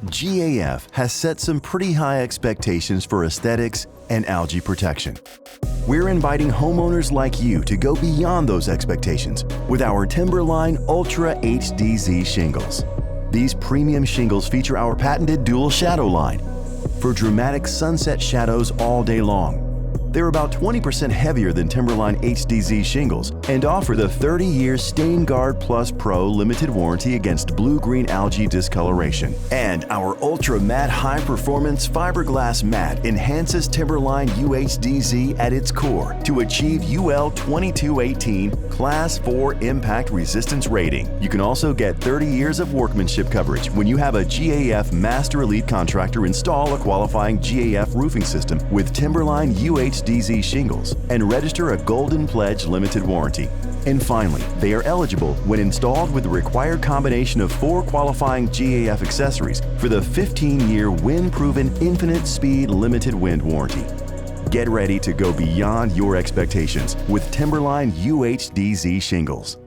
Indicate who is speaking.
Speaker 1: GAF has set some pretty high expectations for aesthetics and algae protection. We're inviting homeowners like you to go beyond those expectations with our Timberline UHDZ Shingles. These premium shingles feature our patented dual shadow line for dramatic sunset shadows all day long. They're about 20% heavier than Timberline UHDZ Shingles and offer the 30-year StainGuard Plus PRO limited warranty against blue-green algae discoloration. And our UltraMat high-performance fiberglass mat enhances Timberline UHDZ at its core to achieve UL2218 Class 4 impact resistance rating. You can also get 30 years of workmanship coverage when you have a GAF Master Elite contractor install a qualifying GAF roofing system with Timberline UHDZ Shingles and register a Golden Pledge limited warranty. And finally, they are eligible when installed with the required combination of 4 qualifying GAF accessories for the 15-year WindProven Infinite Speed Limited Wind warranty. Get ready to go beyond your expectations with Timberline UHDZ Shingles.